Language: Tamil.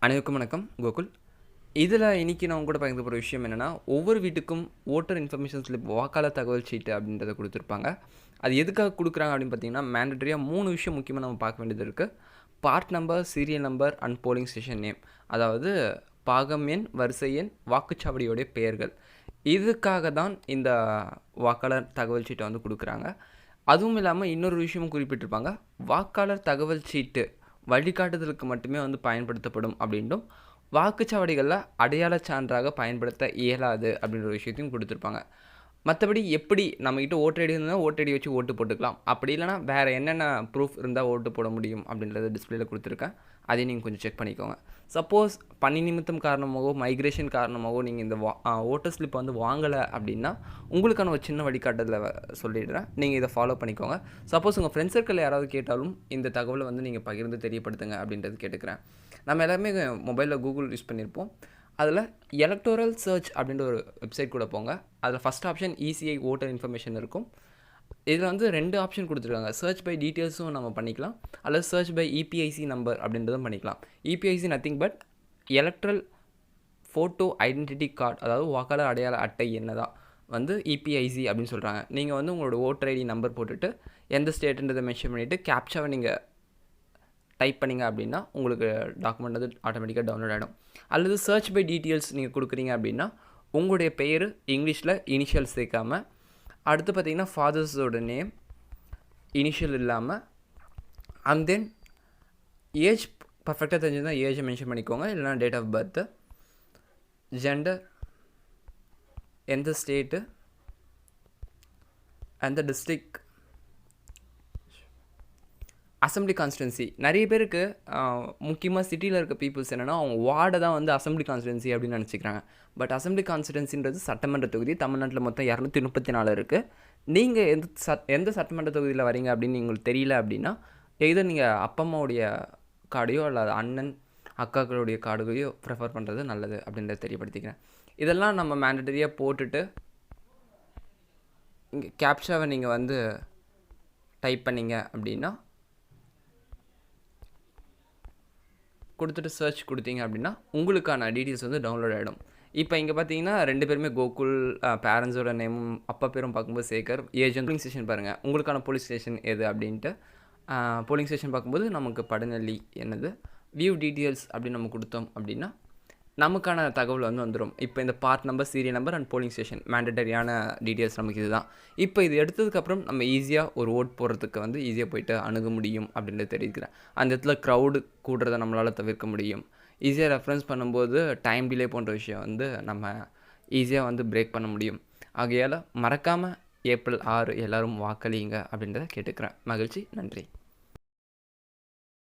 அனைவருக்கும் வணக்கம். கோகுல். இதில இன்னைக்கு நான் உங்க கூட பகிர்ந்துக்க போற விஷயம் என்னன்னா, ஒவ்வொரு வீட்டுக்கும் ஓட்டர் இன்ஃபர்மேஷன் ஸ்லிப் வாக்காளர் தகவல் சீட்டு அப்படின்றத குடுத்துருப்பாங்க. அது எதுக்காக குடுக்குறாங்க அப்படின்னு பார்த்தீங்கன்னா, மேண்டேட்டரியா 3 விஷயம் முக்கியமா நம்ம பார்க்க வேண்டியது இருக்கு. Part number, serial number and polling station name. அதாவது பாகம் எண், வரிசை எண், வாக்குச்சாவடியோடைய பெயர்கள். இதுக்காக தான் இந்த வாக்காளர் தகவல் சீட்ட வந்து குடுக்குறாங்க. அதுவும் இல்லாம இன்னொரு விஷயமும் குறிப்பிட்டிருப்பாங்க. வாக்காளர் தகவல் சீட்டு வழிகாட்டுதலுக்கு மட்டுமே வந்து பயன்படுத்தப்படும் அப்படின்னும், வாக்குச்சாவடிகள்ல அடையாளச் சான்றாக பயன்படுத்த இயலாது அப்படின்ற ஒரு விஷயத்தையும் குடுத்திருப்பாங்க. மத்தபடி எப்படி நம்மகிட்ட ஓட்டர் ஐடி இருந்தா ஓட்டர் ஐடி வச்சு ஓட்டு போட்டுக்கலாம். அப்படி இல்லன்னா வேற என்னென்ன ப்ரூஃப் இருந்தா ஓட்டு போட முடியும் அப்படின்றத டிஸ்ப்ளேல குடுத்துருக்கேன். அதையும் நீங்க கொஞ்சம் செக் பண்ணிக்கோங்க. சப்போஸ் பணி நிமித்தம் காரணமாகவோ, மைக்ரேஷன் காரணமாகவோ நீங்க இந்த ஓட்டர் ஸ்லிப் வந்து வாங்கல அப்படின்னா, உங்களுக்கான ஒரு சின்ன வழிகாட்டுதல சொல்லிடுறேன். நீங்க இத ஃபாலோ பண்ணிக்கோங்க. சப்போஸ் உங்க ஃப்ரெண்ட்ஸ் சர்க்கிள்ல யாராவது கேட்டாலும், இந்த தகவல வந்து நீங்க பகிர்ந்து தெரியப்படுத்துங்க அப்படின்றது கேட்டுக்கிறேன். நம்ம எல்லாருமே மொபைல்ல கூகுள் யூஸ் பண்ணியிருப்போம். அதில எலக்டோரல் சர்ச் அப்படின்ற ஒரு வெப்சைட் கூட போங்க. அதில first option ECI voter information இருக்கும். இதில வந்து 2 ஆப்ஷன் குடுத்துருக்காங்க. சர்ச் பை டீட்டெயில்ஸும் நம்ம பண்ணிக்கலாம். அல்லது சர்ச் பை இபிஐசி நம்பர் அப்படின்றதும் பண்ணிக்கலாம். EPIC nothing but electoral photo identity card, அதாவது வாக்காளர் அடையாள அட்டை எண்ண தான் வந்து இபிஐசி அப்படின்னு சொல்றாங்க. நீங்க வந்து உங்களோட ஓட்டர் ஐடி நம்பர் போட்டுட்டு, எந்த ஸ்டேட்ன்றத மென்ஷன் பண்ணிட்டு, கேப்சாவ நீங்க டைப் பண்ணீங்க அப்படின்னா, உங்களுக்கு டாக்குமெண்ட் வந்து ஆட்டோமேட்டிக்கா டவுன்லோட் ஆயிடும். அல்லது சர்ச் பை டீட்டெயில்ஸ் நீங்க குடுக்குறீங்க அப்படின்னா, உங்களுடைய பெயரு இங்கிலீஷ்ல இனிஷியல் சேர்க்காம, அடுத்து பார்த்தீங்கன்னா ஃபாதர்ஸோட நேம் இனிஷியல் இல்லாம, அண்ட் தென் ஏஜ் பெர்ஃபெக்ட்டா தெரிஞ்சிருந்தா ஏஜ மென்ஷன் பண்ணிக்கோங்க. இல்லைனா டேட் ஆஃப் பர்த், ஜெண்டர், எந்த ஸ்டேட்டு, எந்த டிஸ்ட்ரிக்ட், அசெம்பிளி கான்ஸ்டிட்யூன்சி. நிறைய பேருக்கு முக்கியமா சிட்டில இருக்க பீப்பிள்ஸ் என்னன்னா, அவங்க வார்ட தான் வந்து அசெம்பிளி கான்ஸ்டிட்யூன்சி அப்படின்னு நினச்சிக்கிறாங்க. பட் அசெம்பிளி கான்ஸ்டிட்யூன்சின்றது சட்டமன்ற தொகுதி. தமிழ்நாட்டில மொத்தம் 234 இருக்கு. நீங்க எந்த சட்டமன்ற தொகுதியில வரீங்க அப்படின்னு உங்களுக்கு தெரியல அப்படின்னா, எய்தர் நீங்க அப்பா அம்மாவுடைய கார்டையோ அல்லது அண்ணன், அக்காக்களுடைய கார்டுகளையோ ப்ரிஃபர் பண்ணுறது நல்லது அப்படின்றத தெரியப்படுத்திக்கிறேன். இதெல்லாம் நம்ம மேண்டேட்டரியா போட்டுட்டு, இங்க கேப்சாவை நீங்க வந்து டைப் பண்ணீங்க அப்படின்னா, கொடுத்துட்டு சர்ச் கொடுத்தீங்க அப்படின்னா, உங்களுக்கான டீட்டெயில்ஸ் வந்து டவுன்லோட் ஆயிடும். இப்போ இங்க பார்த்தீங்கன்னா 2 பேருமே கோகுல், பேரண்ட்ஸோட நேமும் அப்பா பேரும் பார்க்கும்போது சேகர், ஏஜென்ட் போலிங் ஸ்டேஷன் பாருங்க. உங்களுக்கான போலீஸ் ஸ்டேஷன் எது அப்படின்ட்டு, போலிங் ஸ்டேஷன் பார்க்கும்போது நமக்கு படநெல்லி என்னது, வியூ டீட்டெயில்ஸ் அப்படின்னு நம்ம கொடுத்தோம் அப்படின்னா, நமக்கான தகவல் வந்து வந்துரும். இப்போ இந்த part number, serial number and polling station மேண்டேட்டரியான டீட்டெயில்ஸ் நமக்கு இதுதான். இப்போ இது எடுத்ததுக்கப்புறம் நம்ம ஈஸியா ஒரு ஓட் போடுறதுக்கு வந்து ஈஸியா போயிட்டு அணுக முடியும் அப்படின்றது தெரிவிக்கிறேன். அந்த இடத்துல க்ரவுடு கூடுறத நம்மளால தவிர்க்க முடியும். ஈஸியா ரெஃபரன்ஸ் பண்ணும்போது டைம் டிலே போன்ற விஷயம் வந்து நம்ம ஈஸியா வந்து பிரேக் பண்ண முடியும். ஆகையால மறக்காம ஏப்ரல் 6 எல்லாரும் வாக்களியுங்க அப்படின்றத கேட்டுக்கிறேன். மகிழ்ச்சி. நன்றி.